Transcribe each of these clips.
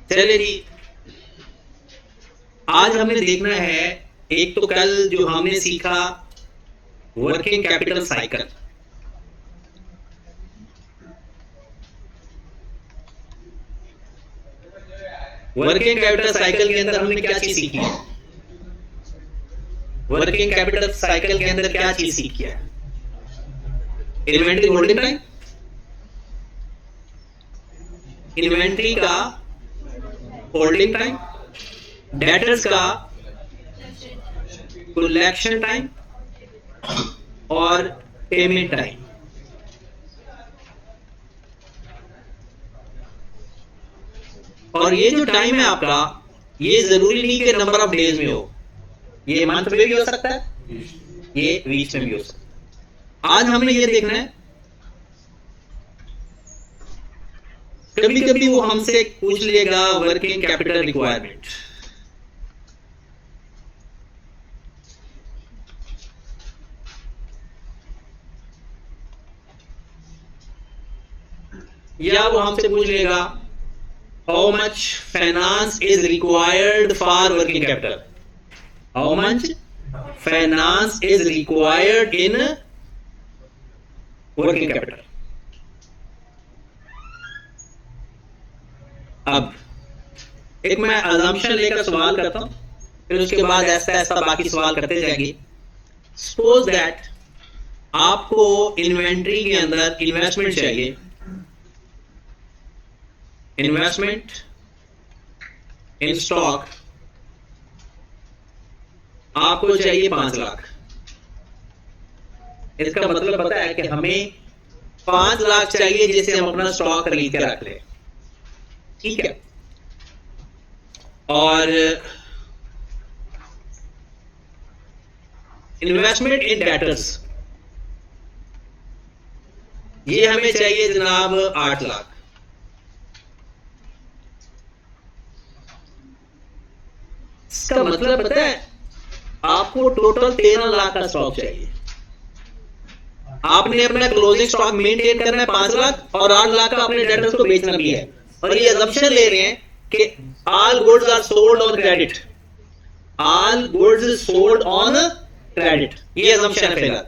चलिए जी, आज हमने देखना है, एक तो कल जो हमने सीखा working capital cycle. Working capital cycle के अंदर हमने क्या चीज सीखी है? वर्किंग कैपिटल साइकिल के अंदर क्या चीज सीखी है? इन्वेंट्री होल्डिंग टाइम, इन्वेंट्री का होल्डिंग टाइम, डेटर्स का कलेक्शन टाइम और पेमेंट टाइम। और ये जो टाइम है आपका, ये जरूरी नहीं कि नंबर ऑफ डेज में हो, ये मंथ में भी हो सकता है, ये वीक्स में भी हो सकता है। आज हमने ये देखना है, कभी कभी वो हमसे पूछ लेगा वर्किंग कैपिटल रिक्वायरमेंट। या वो हमसे पूछ लेगा how much finance is required for working capital, how much finance is required in working capital. अब एक मैं अजम्पशन लेकर सवाल करता हूं, फिर उसके बाद ऐसा ऐसा बाकी सवाल करते जाएंगे। सपोज दैट आपको इन्वेंट्री के अंदर इन्वेस्टमेंट चाहिए, इन्वेस्टमेंट इन स्टॉक आपको चाहिए 5 लाख। इसका मतलब पता है कि हमें 5 लाख चाहिए जिसे हम अपना स्टॉक खरीद के रख लें, ठीक है। और इन्वेस्टमेंट इन डेटर्स ये हमें चाहिए जनाब 8 लाख। इसका मतलब पता है, आपको टोटल 13 लाख का स्टॉक चाहिए। आपने अपना क्लोजिंग स्टॉक मेंटेन करना है 5 लाख और 8 लाख का अपने डेटर्स को बेचना भी है। और ये अजम्पशन ले रहे हैं कि all goods are sold on credit, all goods sold on credit, ये अजम्पशन है। फिलहाल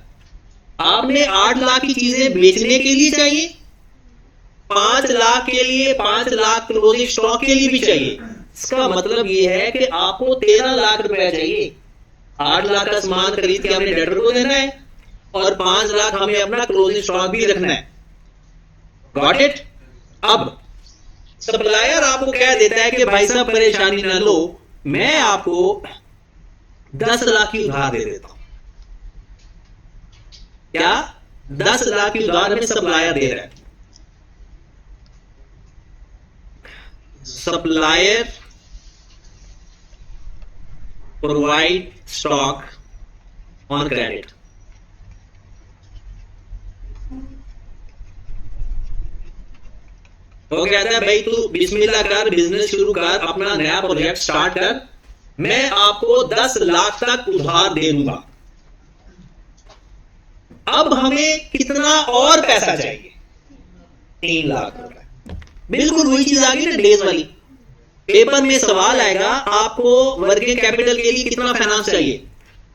आपने 8 लाख की चीजें बेचने के लिए चाहिए, 5 लाख के लिए, 5 लाख क्लोजिंग स्टॉक के लिए भी चाहिए। इसका मतलब ये है कि आपको 13 लाख रुपया चाहिए। 8 लाख का सामान खरीद के हमने डेटर को देना है और 5 लाख हमें अपना क्लोजिंग स्टॉक भी रखना है। Got it? अब सप्लायर आपको कह देता है कि भाई साहब परेशानी ना लो, मैं आपको 10 लाख की उधार दे देता हूं। क्या 10 लाख की उधार हमें सप्लायर दे रहा है? Supplier provide stock on credit. वो कहता है भाई तू बिस्मिल्लाह कर, बिजनेस शुरू कर, अपना नया प्रोजेक्ट स्टार्ट कर, मैं आपको 10 लाख तक उधार दे दूंगा। अब हमें कितना और पैसा चाहिए? 3 लाख रुपए। बिल्कुल वही चीज आ गई ना डेज वाली। पेपर में सवाल आएगा आपको वर्किंग कैपिटल के लिए कितना फाइनेंस चाहिए।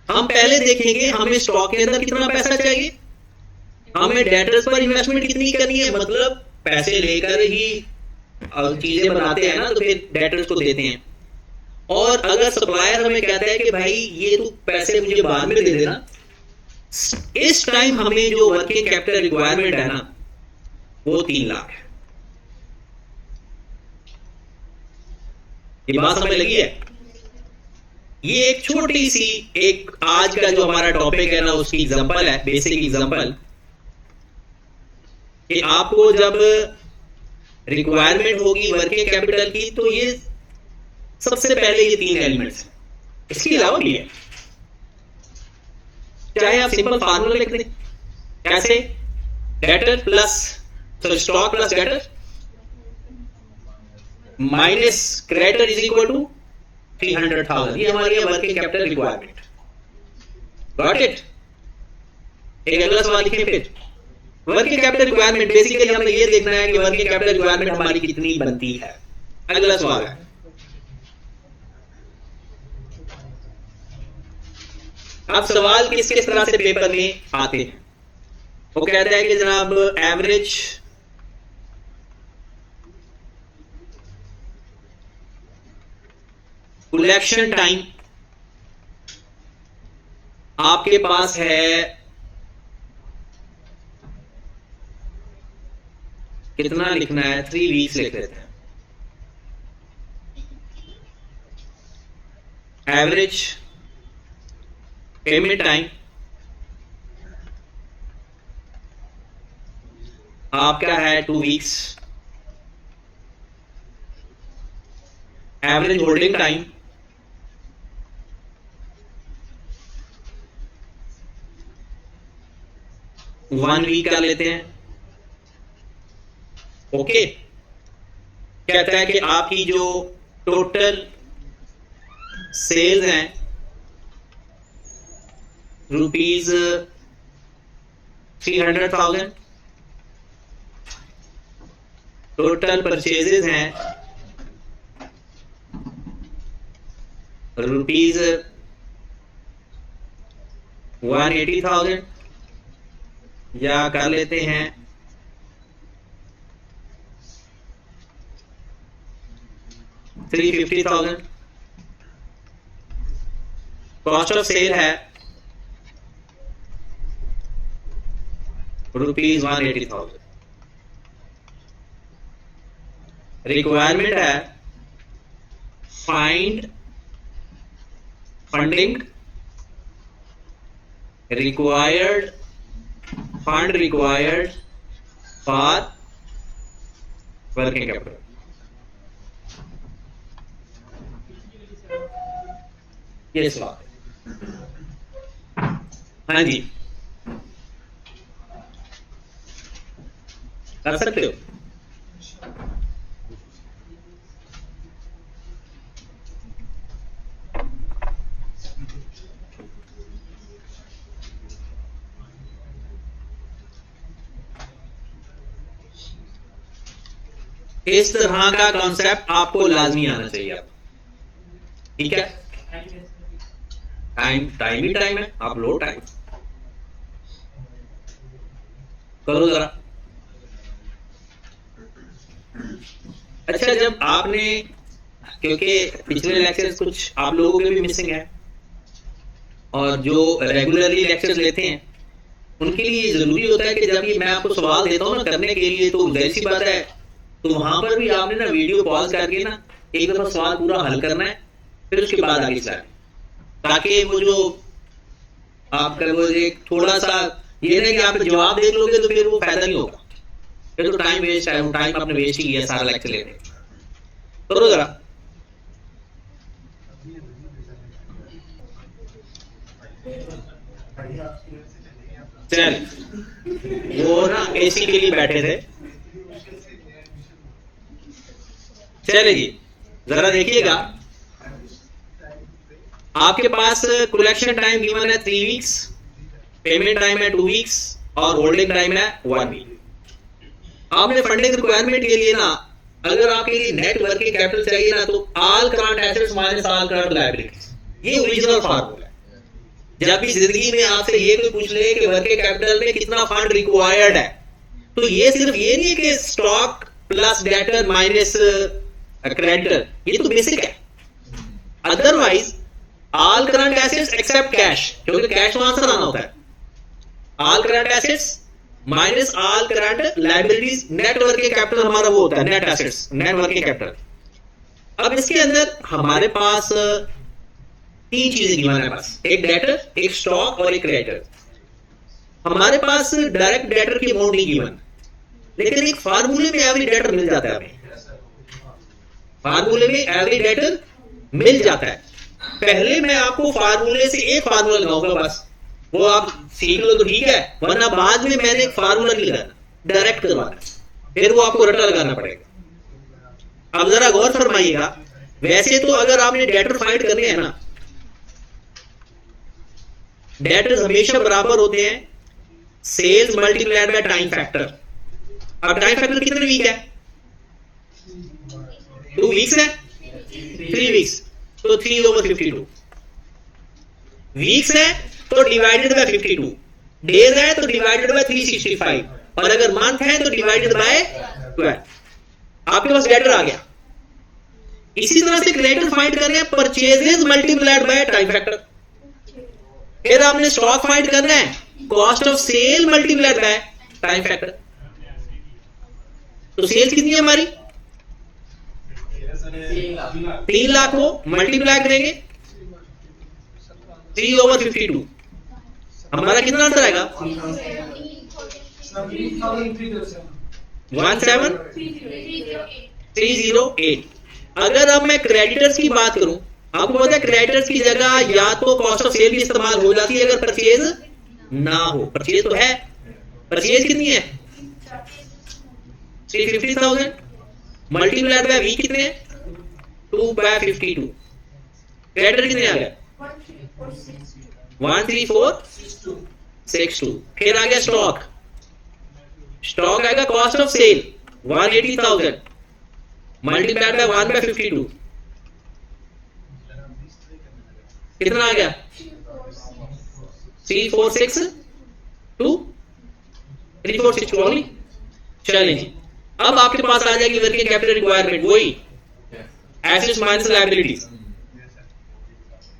हम पहले देखेंगे हमें स्टॉक के अंदर कितना पैसा चाहिए, हमें डेटर्स पर इन्वेस्टमेंट कितनी करनी है, मतलब पैसे लेकर ही चीजें बनाते हैं ना, तो फिर डेटर्स को देते हैं। और अगर सप्लायर हमें कहता है कि भाई ये तू पैसे मुझे बाद में दे देना, इस टाइम हमें जो वर्किंग कैपिटल रिक्वायरमेंट है ना, वो 3 लाख है। ये बात समझ लगी है? ये एक छोटी सी, एक आज का जो हमारा टॉपिक है ना, उसकी एग्जांपल है, बेसिक एग्जांपल, कि आपको जब रिक्वायरमेंट होगी वर्किंग कैपिटल की, तो ये सबसे पहले ये 3 एलिमेंट्स हैं। इसके अलावा भी है, चाहे आप सिंपल फार्मूला लिख दें, कैसे? Debtor plus stock plus debtor minus creditor is equal to 300,000। ये हमारी working capital requirement. Got it? एक अगला सवाल लिखें फिर। वर्किंग कैपिटल रिक्वायरमेंट बेसिकली हमने ये देखना है कि वर्किंग कैपिटल रिक्वायरमेंट हमारी कितनी बनती है। अगला सवाल है, अब सवाल किस किस तरह से पेपर में आते हैं। वो कहता है कि जनाब एवरेज कलेक्शन टाइम आपके पास है कितना लिखना है, 3 वीक्स लिख लेते हैं। एवरेज पेमेंट टाइम आपका है 2 weeks. Average holding time one week कर लेते हैं। ओके, कहता है कि आपकी जो टोटल सेल्स हैं रुपीज 300,000, टोटल परचेजेस हैं रुपीज 180,000, या कर लेते हैं 350,000। कॉस्ट ऑफ सेल है रुपीज 180,000। रिक्वायरमेंट है find funding required, fund required for working capital. ये सवाल है। हाँ जी, कर सकते हो। इस तरह का कॉन्सेप्ट आपको लाजमी आना चाहिए। ठीक है, टाइम ही टाइम है, आप लो टाइम करो जरा। अच्छा, जब आपने, क्योंकि पिछले लेक्चर्स कुछ आप लोगों के भी मिसिंग है और जो रेगुलरली लेक्चर्स लेते हैं उनके लिए ये जरूरी होता है कि जब ये मैं आपको सवाल देता हूं ना करने के लिए, तो जाहिर सी बात है तो वहां पर भी आपने ना वीडियो पॉज करके ना एक दफा सवाल पूरा हल करना है, फिर उसके बाद आगे चलाना, ताकि वो जो आपका वो एक थोड़ा सा ये नहीं कि आप जवाब देख लोगे तो फिर वो फायदा नहीं होगा, फिर तो टाइम वेस्ट है, टाइम आपने वेस्ट ही किया सारा लेक्चर लेने। करो जरा। चल, वो ना एसी के लिए बैठे थे। चले जी, जरा देखिएगा, आपके पास कलेक्शन टाइम गिवन है 3 वीक्स, पेमेंट टाइम है 2 वीक्स और होल्डिंग टाइम है 1 वीक। आपने फंडिंग रिक्वायरमेंट के लिए ना, अगर आपके लिए नेट वर्किंग कैपिटल चाहिए ना, तो all current assets minus all current liabilities, ये ओरिजिनल फार्मूला है। जब भी जिंदगी में आपसे ये कोई पूछ ले कि वर्किंग कैपिटल में कितना फंड रिक्वायर्ड है, तो ये सिर्फ ये नहीं कि stock plus debtor minus creditor, ये तो बेसिक है। Otherwise all current assets except cash, क्योंकि कैश वहां से आना होता है, all current assets minus all current liabilities, net working capital हमारा वो होता है net assets, net working capital. अब इसके अंदर हमारे पास 3 चीजें गिवन है बस, एक डेटर, एक स्टॉक और एक क्रेडिटर। हमारे पास डायरेक्ट डेटर की अमाउंट नहीं गिवन, लेकिन एक फार्मूले में एवरेज डेटर मिल जाता है हमें, फार्मूले में एवरेज डेटर मिल जाता है। पहले मैं आपको फार्मूले से एक फार्मूला लगाऊंगा बस, वो आप सीख लो तो ठीक है, वरना बाद में मैंने एक फार्मूला नहीं लगाना, डायरेक्ट करवाना, फिर वो आपको रटा लगाना पड़ेगा। अब जरा गौर फरमाइएगा, वैसे तो अगर आपने डेटर फाइंड करने हैं ना, डेटर्स हमेशा बराबर होते हैं sales multiplied by time factor. अब टाइम फैक्टर कितने वीक है? 2 वीक्स है, 3 वीक्स, तो 3/52। वीक्स है तो डिवाइडेड बाय 52, डेज है तो डिवाइडेड बाय 365, और अगर मंथ है तो डिवाइडेड बाय 12। आपके पास डेटर आ गया। इसी तरह से क्रेडिटर फाइंड करना है, purchases multiplied by time factor. फिर आपने स्टॉक फाइंड करना है, cost of sale multiplied by time factor. तो सेल्स कितनी है हमारी? 3 लाख को मल्टीप्लाई करेंगे 3/52, हमारा कितना आंसर आएगा? 17308। अगर अब मैं क्रेडिटर्स की बात करूं, आपको पता है क्रेडिटर्स की जगह या तो कॉस्ट ऑफ सेल भी इस्तेमाल हो जाती है अगर परचेज ना हो। परचेज तो है, परचेज कितनी है? 350,000 मल्टीप्लाइड बाय वी कितने हैं? 2/52। क्रेडिटर कितने आ गए? 13462। फिर आ गया स्टॉक। स्टॉक आएगा cost of sale 180,000 multiplied by 1/52, कितना आ गया? 3462 ओनली। चलें जी, अब आपके पास आ जाएगी वर्किंग कैपिटल रिक्वायरमेंट, वही एसेट्स माइनस लायबिलिटीज।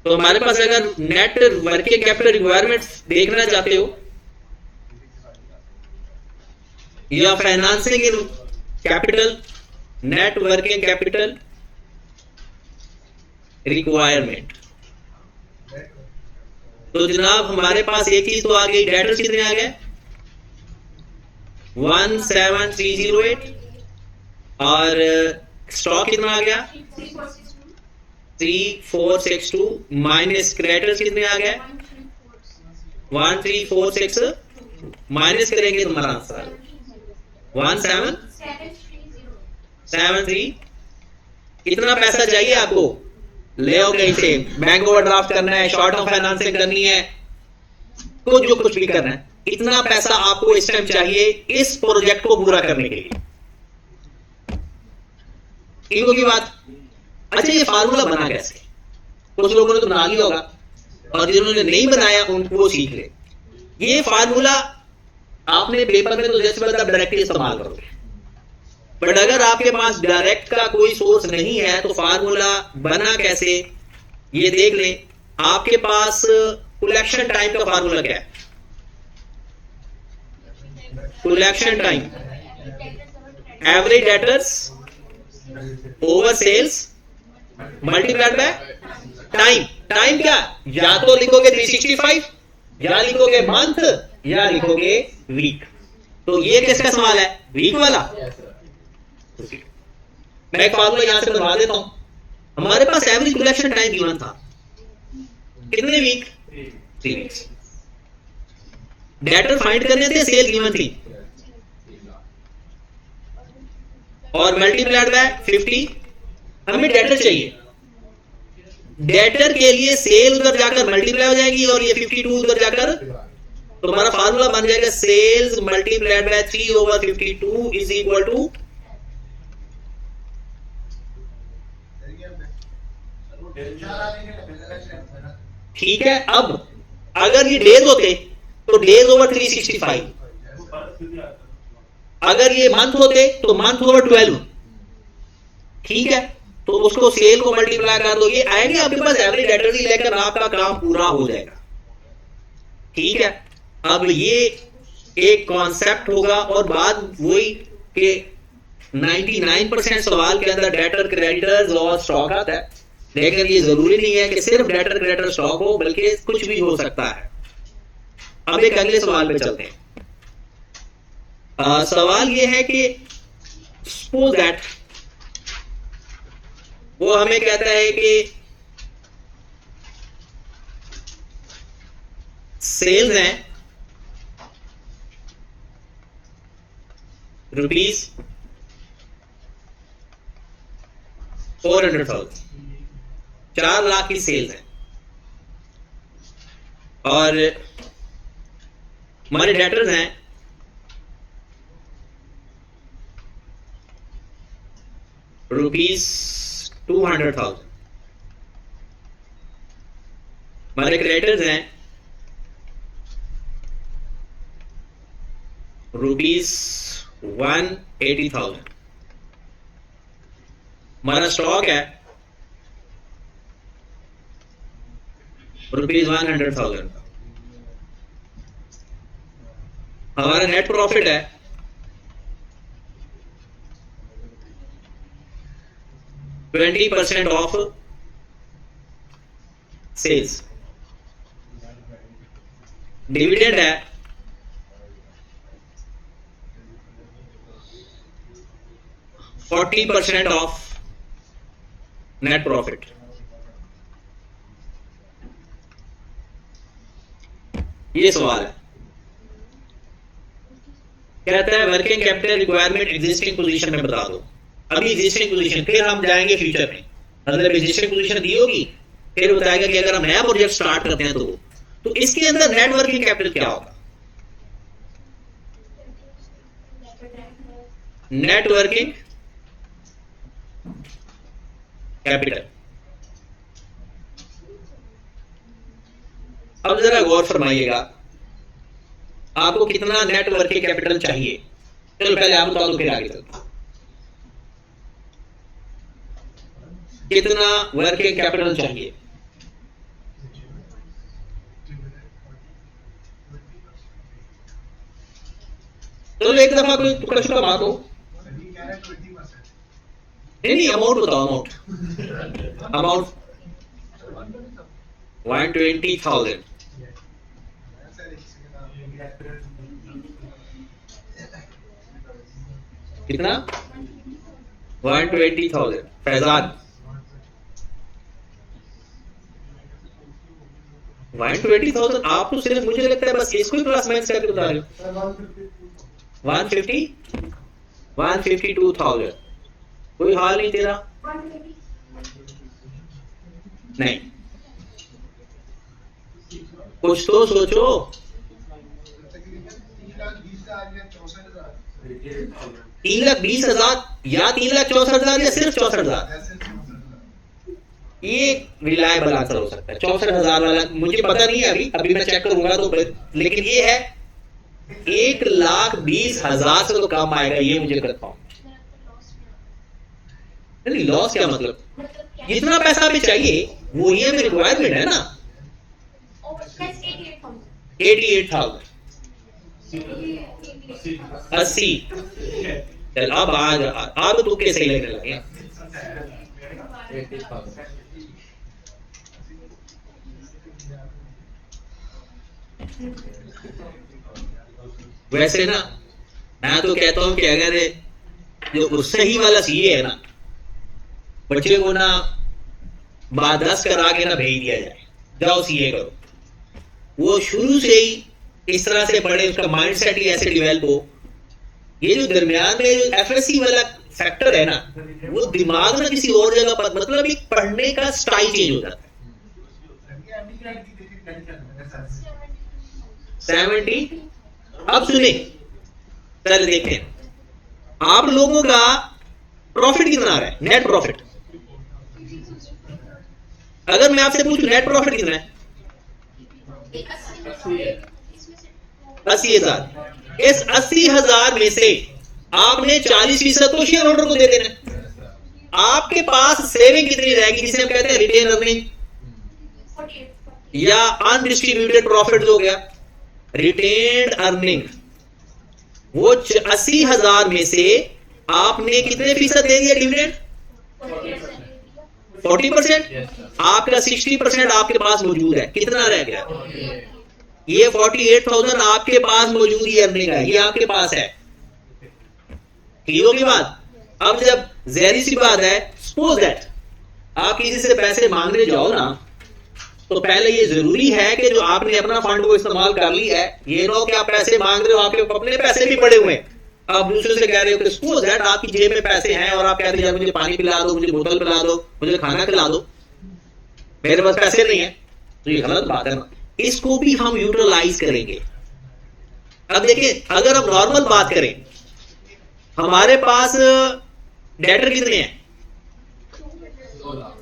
तो हमारे पास अगर नेट वर्किंग कैपिटल रिक्वायरमेंट देखना चाहते हो या financing in capital, net working capital requirement, तो जनाब हमारे पास एक चीज तो आ गई, डेटर्स कितने आ गए? 17308, और स्टॉक कितना आ गया? 3462 माइनस क्रेडिटर्स कितने आ गए? 13462 माइनस करेंगे तो हमारा आंसर 1773। कितना पैसा चाहिए आपको? ले आओ कहीं से, बैंक ओवरड्राफ्ट करना है, शॉर्ट टर्म फाइनेंसिंग करनी है, कुछ भी करना है, इतना पैसा आपको इस टाइम चाहिए इस प्रोजेक्ट को पूरा करने के लिए। ठीक होगी बात? अच्छा, ये फार्मूला बना कैसे? कुछ लोगों ने तो बना लिया होगा, और जिन्होंने नहीं बनाया उनको वो सीख ले। ये फार्मूला आपने पेपर में तो जैसे मतलब डायरेक्टली इस्तेमाल करोगे, बट अगर आपके पास डायरेक्ट का कोई सोर्स नहीं है तो फार्मूला बना कैसे ये देख ले। आपके पास कलेक्शन टाइम का फार्मूला क्या है? Collection time average debtors over sales multiplied by time. Time क्या? या तो लिखोगे 365, या लिखोगे मंथ, या लिखोगे वीक। तो ये किसका सवाल है? वीक वाला। मैं एक फार्मूला यहां से बनवा देता हूं। हमारे पास एवरेज कलेक्शन टाइम गिवन था, कितने वीक? 3 वीक्स। डेटर फाइंड करने थे, सेल गिवन थी, और मल्टीप्लाइड बाय 50 हमें डेटर चाहिए। डेटर के लिए सेल उधर जाकर मल्टीप्लाई हो जाएगी और ये 52 उधर जाकर, तो हमारा फार्मूला बन जाएगा sales multiplied by 3/52 is equal to, ठीक है। अब अगर ये डेज होते तो डेज ओवर 365, अगर ये मंथ होते तो मंथ ओवर 12, ठीक है। तो उसको सेल को मल्टीप्लाई कर दो, ये आएंगे आपके पास एवरेज डेटर ही, लेकर आपका काम पूरा हो जाएगा, ठीक है। अब ये एक कॉन्सेप्ट होगा, और बात वही कि 99% सवाल के अंदर डेटर, क्रेडिटर्स और स्टॉक आता है, लेकिन ये जरूरी नहीं है कि सिर्फ डेटर, क्रेडिटर, स्टॉक हो, बल्कि कुछ भी हो सकता है। अब एक अगले सवाल पे चलते हैं। सवाल ये है कि सपोज दैट वो हमें कहता है कि सेल्स हैं ₹400,000, 4 लाख की सेल्स है, और हमारे डेटर्स हैं ₹200,000। हमारे क्रेडिटर्स हैं ₹180,000। हमारा स्टॉक है ₹100,000। हमारा नेट प्रॉफिट है %20 ऑफ सेल्स। डिविडेंड है %40 ऑफ नेट प्रॉफिट। ये सवाल है, कहता है working capital requirement existing position में बता दो। अभी एग्जिस्टिंग पोजीशन, फिर हम जाएंगे फ्यूचर में। मतलब एग्जिस्टिंग पोजीशन दी होगी, फिर बताएगा कि अगर हम नया प्रोजेक्ट स्टार्ट करते हैं तो इसके अंदर नेट वर्किंग कैपिटल क्या होगा? Net working capital. अब जरा गौर फरमाइएगा, आपको कितना नेट वर्किंग कैपिटल चाहिए? चलो पहले आप बता दो, फिर आगे चलते। कितना वर्किंग कैपिटल चाहिए? चलो एक दफा कोई टुकड़ा शुक्का बात हो। नहीं, अमाउंट बताओ। अमाउंट 120,000। कितना? 120,000। फैजान 120,000। आप तो सिर्फ, मुझे लगता है बस इसको ही प्लस माइनस करके बता रहे हो। 152,000। कोई हाल नहीं तेरा? नहीं, कुछ तो सोचो। 3,20,000 या 3,64,000 या सिर्फ 64,000? ये रिलायबल आंसर हो सकता है 64,000 वाला। मुझे पता नहीं है, अभी मैं चेक करूंगा तो, लेकिन ये है 1,20,000 से तो कम आएगा, ये मुझे करता हूं। नहीं, लॉस क्या मतलब? जितना पैसा हमें चाहिए वो ही हमें रिक्वायरमेंट है ना। 88,000। 80। चल अब तू कैसे लगने लगे? वैसे ना, मैं तो कहता हूं कि अगर जो सही वाला सीए है ना, बच्चे को ना 10 करा के ना भेज दिया जाए, जाओ सीए करो। वो शुरू से ही इस तरह से पढ़े, उसका माइंड सेट ही ऐसे डेवलप हो। ये जो दरमियान में एफएससी वाला फैक्टर है ना, वो दिमाग ना किसी और जगह पर, मतलब एक पढ़ने का स्टाइल चेंज हो जाता है। 70। अब सुने, पहले देखते हैं आप लोगों का प्रॉफिट कितना आ रहा है, नेट प्रॉफिट। अगर मैं आपसे पूछूं नेट प्रॉफिट कितना है? 80,000। इस 80,000 में से आपने 40% तो शेयर होल्डर को दे देना। आपके पास सेविंग कितनी रहेगी, जिसे हम कहते हैं रिटेन अर्निंग या अनडिस्ट्रीब्यूटेड प्रॉफिट हो गया, रिटेन अर्निंग। वो 80,000 में से आपने कितने फीसद दे दिया डिविडेंड? 40%। आपका 60% आपके पास मौजूद है। कितना रह गया? ये 48,000 आपके पास मौजूद ही अर्निंग है, ये आपके पास है। क्लियर होगी बात? अब जब जहरी सी बात है, सपोज दैट आप किसी से पैसे मांगने जाओ ना, तो पहले ये जरूरी है कि जो आपने अपना फंड को इस्तेमाल कर लिया है, ये नो कि आप पैसे मांग रहे हो, आपके अपने पैसे भी पड़े हुए हैं, आप दूसरे से कह रहे हो कि सपोज दैट आपकी जेब में पैसे हैं और आप कहते हैं मुझे पानी पिला दो, मुझे बोतल पिला दो, मुझे खाना खिला दो, मेरे पास पैसे नहीं है, तो ये गलत बात है ना। इसको भी हम यूटिलाइज करेंगे। अब देखिए, अगर हम नॉर्मल बात करें, हमारे पास डेटर कितने हैं?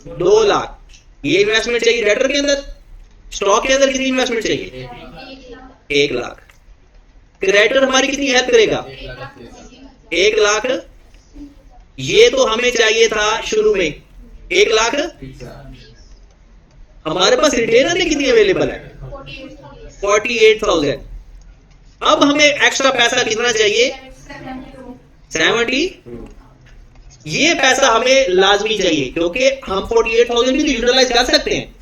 2 लाख। ये इन्वेस्टमेंट चाहिए डेटर के अंदर। स्टॉक के अंदर कितनी इन्वेस्टमेंट चाहिए? 1 लाख। क्रेडिटर हमारी कितनी हेल्प करेगा? 1 लाख। ये तो हमें चाहिए था शुरू में 1 लाख। हमारे पास रिटेनर में कितनी अवेलेबल है? 48,000। अब हमें एक्स्ट्रा पैसा कितना चाहिए? 70। ये पैसा हमें लाजमी चाहिए क्योंकि हम 48,000 भी तो यूटिलाइज कर सकते हैं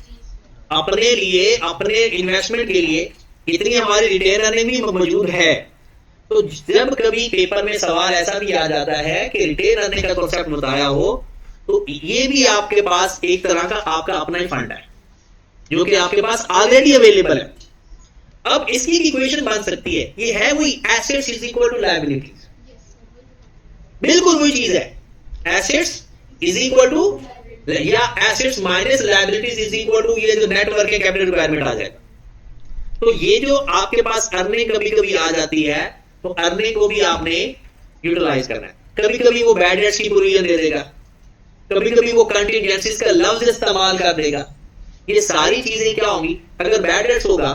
अपने लिए, अपने इन्वेस्टमेंट के लिए। इतनी हमारी रिटेनर में भी मौजूद है। तो जब कभी पेपर में सवाल ऐसा भी आ जाता है कि रिटेन अर्निंग का कॉन्सेप्ट बताया हो, तो ये भी आपके पास एक तरह का आपका अपना ही फंड है जो कि आपके पास ऑलरेडी अवेलेबल है। अब इसकी इक्वेशन बन सकती है, ये है वही assets is equal to liabilities. बिल्कुल वही चीज है, एसेट्स इज इक्वल टू या assets minus liabilities is equal to ये जो नेट वर्किंग कैपिटल रिक्वायरमेंट आ जाएगा। तो ये जो आपके पास अर्निंग कभी कभी आ जाती है, तो अर्निंग को भी आपने यूटिलाइज करना है। कभी कभी वो बैड डेट्स की प्रोविजन दे देगा, कभी कभी वो कंटिजेंसीज का लफ्ज इस्तेमाल कर देगा। ये सारी चीजें क्या होंगी? अगर बैड डेट्स होगा,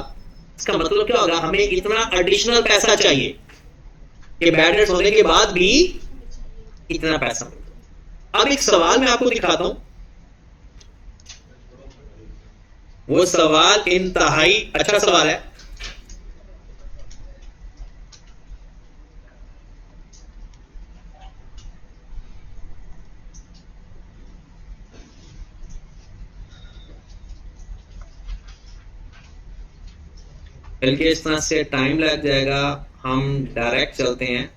इसका मतलब क्या होगा? हमें इतना एडिशनल पैसा चाहिए कि बैड डेट्स होने के बाद भी इतना पैसा। अब एक सवाल मैं आपको दिखाता हूं। वो सवाल इंतहाई अच्छा सवाल है। बल्कि इस तरह से टाइम लग जाएगा, हम डायरेक्ट चलते हैं।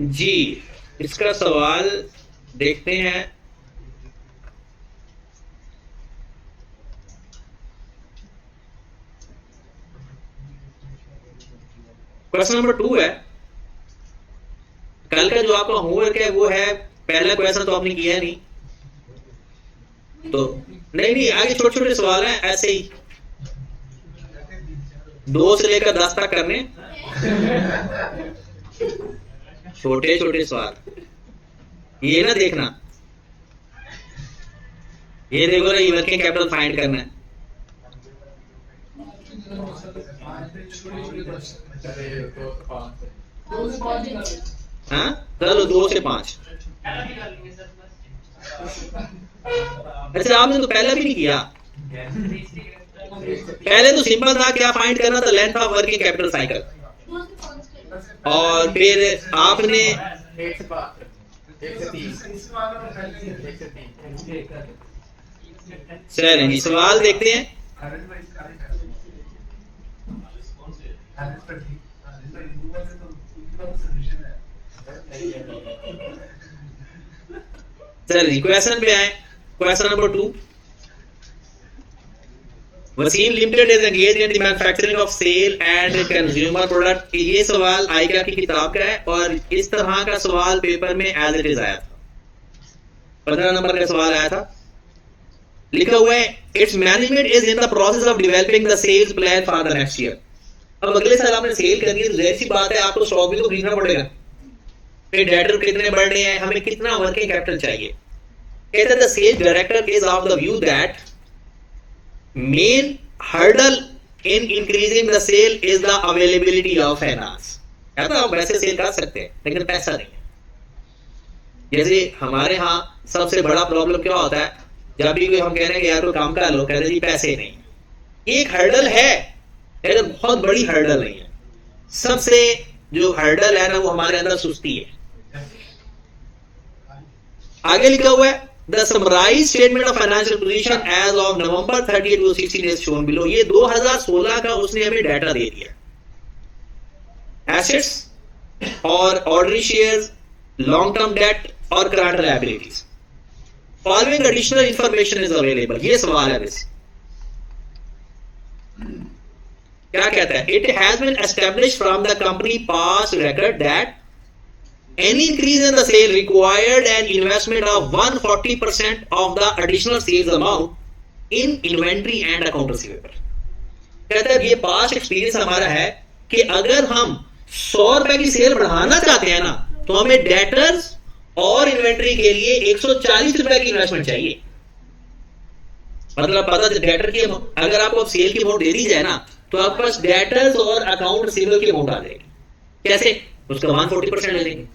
जी, इसका सवाल देखते हैं। क्वेश्चन नंबर 2 है। कल का जो आपका होमवर्क है वो है, पहला क्वेश्चन तो आपने किया नहीं, तो नहीं आगे छोटे छोटे सवाल हैं ऐसे ही 2 से लेकर 10 तक करने, छोटे छोटे सवाल। ये ना देखना, ये देखो ना, ये वर्किंग कैपिटल फाइंड करना है। हाँ चलो 2 से 5। अच्छा आपने तो पहले भी नहीं किया। पहले तो सिंपल था, क्या फाइंड करना था? Length of working capital cycle. और फिर आपने चलिए सवाल देखते हैं। चलिए क्वेश्चन पे आए। Question number 2, Waseem limited is engaged in the manufacturing of sale and consumer product. ये सवाल आईका की किताब का है और इस तरह का सवाल पेपर में एज इट इज आया था। 15 नंबर का सवाल आया था। लिखा हुआ है its management is in the process of developing the sales plan for the next year. अब अगले साल आपने सेल करनी है तो जाहिर सी बात है आपको स्टॉक भी तो खरीदना पड़ेगा, फिर डेटर कितने बढ़ रहे हैं, हमें कितना वर्किंग कैपिटल चाहिए। कहते हैं the sales director is of the view that main hurdle in increasing the sale is the availability of finance. कहता हम वैसे सेल कर सकते हैं लेकिन पैसा नहीं है। जैसे हमारे यहाँ सबसे बड़ा प्रॉब्लम क्या होता है, जब भी कोई हम कह रहे हैं कि यार कोई काम कर लो, कहते जी पैसे नहीं। एक हर्डल है लेकिन बहुत बड़ी हर्डल नहीं है। सबसे जो हर्डल है ना वो हमारे अंदर सुस्ती है। आगे लिखा हुआ है The summarized statement of financial position as of November 30, 2016 is shown below. ये 2016 का उसने हमें डाटा दे दिया. Assets और ordinary shares, long term debt और current liabilities. Following additional information is available. ये सवाल है वैसे. क्या कहता है? It has been established from the company past record that any increase in the sale required an investment of 140% of the additional sales amount in inventory and account receivable. कहता है ये पास्ट एक्सपीरियंस हमारा है कि अगर हम 100 रुपए की सेल बढ़ाना चाहते हैं ना, तो हमें डेटर्स और इन्वेंट्री के लिए 140 रुपए की इन्वेस्टमेंट चाहिए. मतलब पता डेटर की अगर आपको सेल की अमाउंट दे दी जाए ना, तो आपके पास डेटर्स और अकाउंट रिसीवेबल की अमाउंट आ जाएगी. कैसे? उसका 140% ले लेंगे.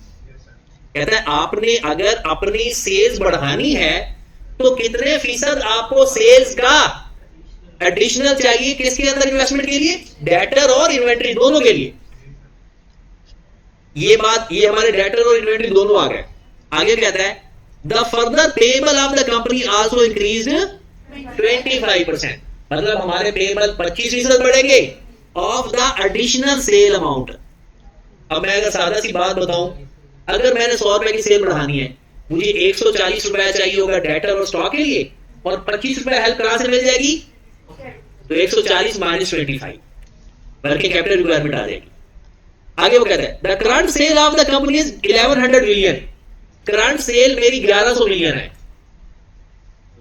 कहता है आपने अगर अपनी सेल्स बढ़ानी है तो कितने फीसद आपको सेल्स का एडिशनल चाहिए, किसके अंदर इन्वेस्टमेंट के लिए? डेटर और इन्वेंट्री दोनों के लिए. ये बात, ये हमारे डेटर और इन्वेंट्री दोनों आ गए. आगे कहता है the further payable of the company also increase 25%. मतलब हमारे पेबल 25% बढ़ेंगे of the additional sale amount. अब मैं अगर सादा सी बात बताऊं, अगर मैंने 100 रुपए की सेल बढ़ानी है, मुझे 140 रुपए चाहिए होगा डेटर और स्टॉक के लिए, और 25 रुपए हेल्प कहां से मिल जाएगी? तो 140 माइनस 25 वर्किंग कैपिटल रिक्वायरमेंट आ जाएगी. आगे वो कहता है the current sale of the company is 1100 million. Current sale मेरी 1100 मिलियन है.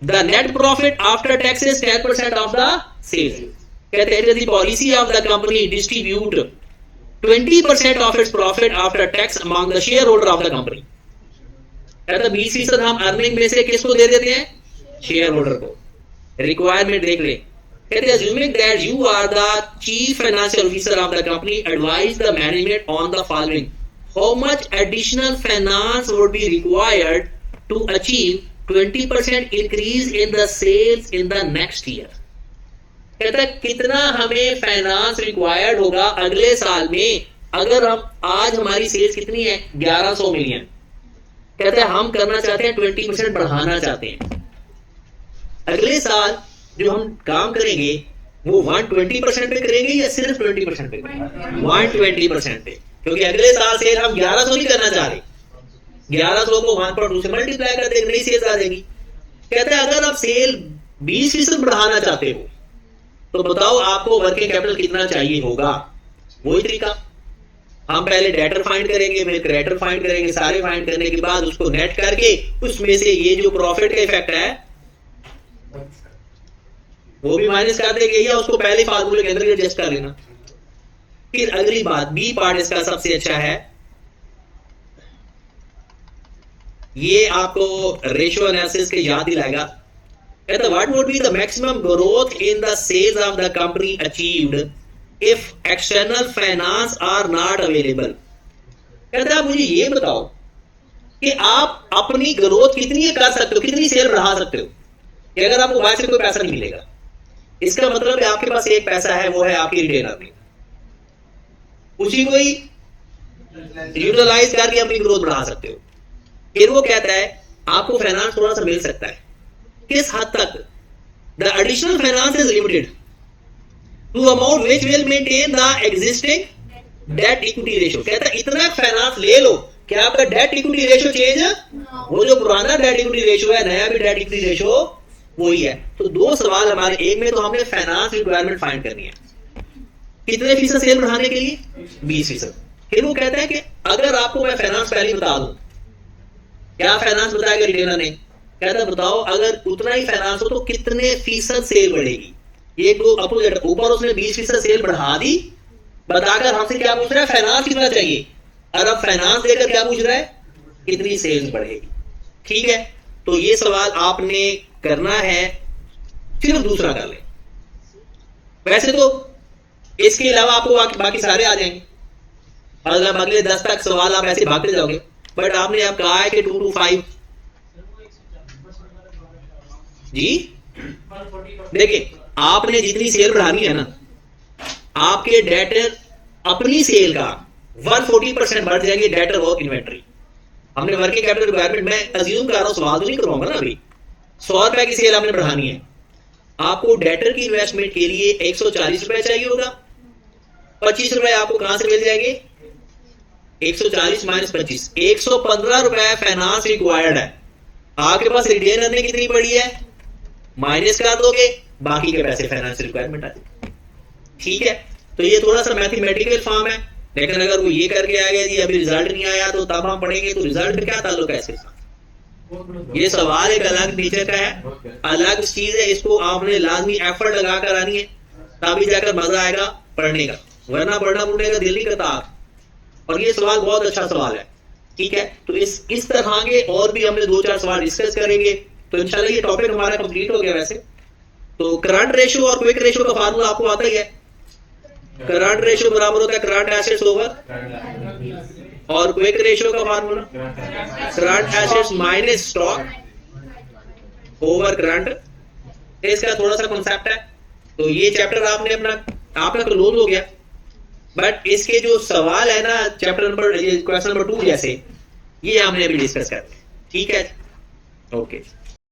The net profit after tax is 10% of the sales. कहते हैं the policy of the company distribute 20% of its profit after tax among the shareholder of the company. कहता 20% हम earning में से किसको दे देते हैं? शेयर होल्डर को. रिक्वायरमेंट देख ले. कहते हैं assuming that you are the chief financial officer of the company, advise the management on the following. How much additional finance would be required to achieve 20% increase in the sales in the next year? कहता है कितना हमें finance required होगा अगले साल में, अगर हम आज हमारी सेल्स कितनी है? 1100 मिलियन. कहता है हम करना चाहते हैं 20% बढ़ाना चाहते हैं. अगले साल जो हम काम करेंगे वो 120% पे करेंगे या सिर्फ 20% पे? 120% पे. क्योंकि अगले साल सेल हम 1100 नहीं करना चाह रहे. 1100 को 1.2 से मल्टीप्लाई कर देंगे, नई सेल्स आ जाएगी. कहता है अगर आप सेल 20% बढ़ाना चाहते हो तो बताओ आपको वर्किंग कैपिटल कितना चाहिए होगा? वही तरीका, हम पहले डेटर फाइंड करेंगे, फिर क्रेडिटर फाइंड करेंगे. सारे फाइंड करने के बाद उसको नेट करके उसमें से ये जो प्रॉफिट का इफेक्ट है वो भी माइनस कर देंगे, या उसको पहले फार्मूले के अंदर एडजस्ट कर लेना. फिर अगली बात, बी पार्ट इसका सबसे अच्छा है. ये आपको रेशियो एनालिसिस के याद दिलाएगा. What would be the maximum growth in the sales of the company achieved if external finance are not available? कहता है मुझे ये बताओ कि आप अपनी ग्रोथ कितनी कर सकते हो, कितनी सेल बढ़ा सकते हो कि अगर आपको बाहर से कोई पैसा नहीं मिलेगा. इसका मतलब है आपके पास एक पैसा है, वो है आपकी रिटेन अर्निंग. उसी को ही यूटिलाइज करके अपनी ग्रोथ बढ़ा सकते हो. फिर वो कहता है आपको फाइनेंस थोड़ा सा मिल सकता है. किस हद तक? The additional finance is limited to amount which will maintain the existing debt equity ratio. कहता है इतना फाइनेंस ले लो कि आपका डेट इक्विटी रेशियो चेंज, वो जो पुराना डेट इक्विटी रेशियो है, नया भी डेट इक्विटी रेशियो वही है. तो दो सवाल हमारे. एक में तो हमने फाइनेंस रिक्वायरमेंट फाइंड करनी है, कितने फीसद सेल बढ़ाने के लिए? 20%. फिर वो कहता है कि अगर आपको मैं फाइनेंस पहले बता दूं, क्या फाइनेंस बताएगा रिटेनर ने? कहता बताओ अगर उतना ही फाइनेंस हो तो कितने फीसद सेल बढ़ेगी? ये तो अपोजिट, ऊपर उसने 20% सेल बढ़ा दी, बताकर हमसे क्या पूछ रहा है? फाइनेंस कितना चाहिए. और अब फाइनेंस देकर क्या पूछ रहा है? कितनी सेल्स बढ़ेगी. ठीक है, तो ये सवाल आपने करना है, सिर्फ दूसरा कर ले. वैसे तो इसके अलावा आपको बाकी सारे आ जाएंगे. मतलब अगले 10 तक सवाल आप ऐसे भागते जाओगे, बट आपने अब कहा है कि 2 to 5. जी देखिए, आपने जितनी सेल बढ़ानी है ना, आपके डेटर अपनी सेल का 140% बढ़ जाएंगे, डेटर और इन्वेंट्री. हमने वर्किंग कैपिटल रिक्वायरमेंट, मैं अज्यूम कर रहा हूं, सवाल तो नहीं करवाऊंगा ना अभी, 100 रुपए की सेल आपने बढ़ानी है, आपको डेटर की इन्वेस्टमेंट के लिए 140 रुपए चाहिए होगा, 25 रुपए आपको कहां से मिल जाएंगे, 140 माइनस 25, 115 रुपए फाइनेंस रिक्वायर्ड है, आपके पास रिटेन अर्निंग कितनी पड़ी है, माइनस कर दोगे, बाकी के पैसे फाइनेंस रिक्वायरमेंट आ जाएंगे। ठीक है, तो ये थोड़ा सा मैथमेटिकल फॉर्म है, लेकिन अगर वो ये करके आ गया जी अभी रिजल्ट नहीं आया तो तब हम पढ़ेंगे, तो रिजल्ट का क्या ताल्लुक है इसके साथ, ये सवाल एक अलग नेचर का है, अलग चीज है, इसको आपने लाजमी एफर्ट लगा कर आनी है, तभी जाकर मजा आएगा पढ़ने का, वरना पढ़ना पढ़ने का दिल नहीं करता आप। और ये सवाल बहुत अच्छा सवाल है। ठीक है, तो इस तरह के और भी हमने 2-4 सवाल डिस्कस करेंगे, तो इंशाल्लाह ये टॉपिक हमारा कंप्लीट हो गया। वैसे तो करंट रेशियो और क्विक रेशियो का फार्मूला आपको आता ही है, करंट रेशियो बराबर होता है करंट एसेट्स ओवर, और क्विक रेशियो का formula current assets minus stock over current, इसका थोड़ा सा कॉन्सेप्ट है। तो ये चैप्टर आपने आपका क्लोज हो गया, बट इसके जो सवाल है ना चैप्टर नंबर क्वेश्चन नंबर 2 जैसे, ये हमने अभी डिस्कस करते हैं। ठीक है, ओके।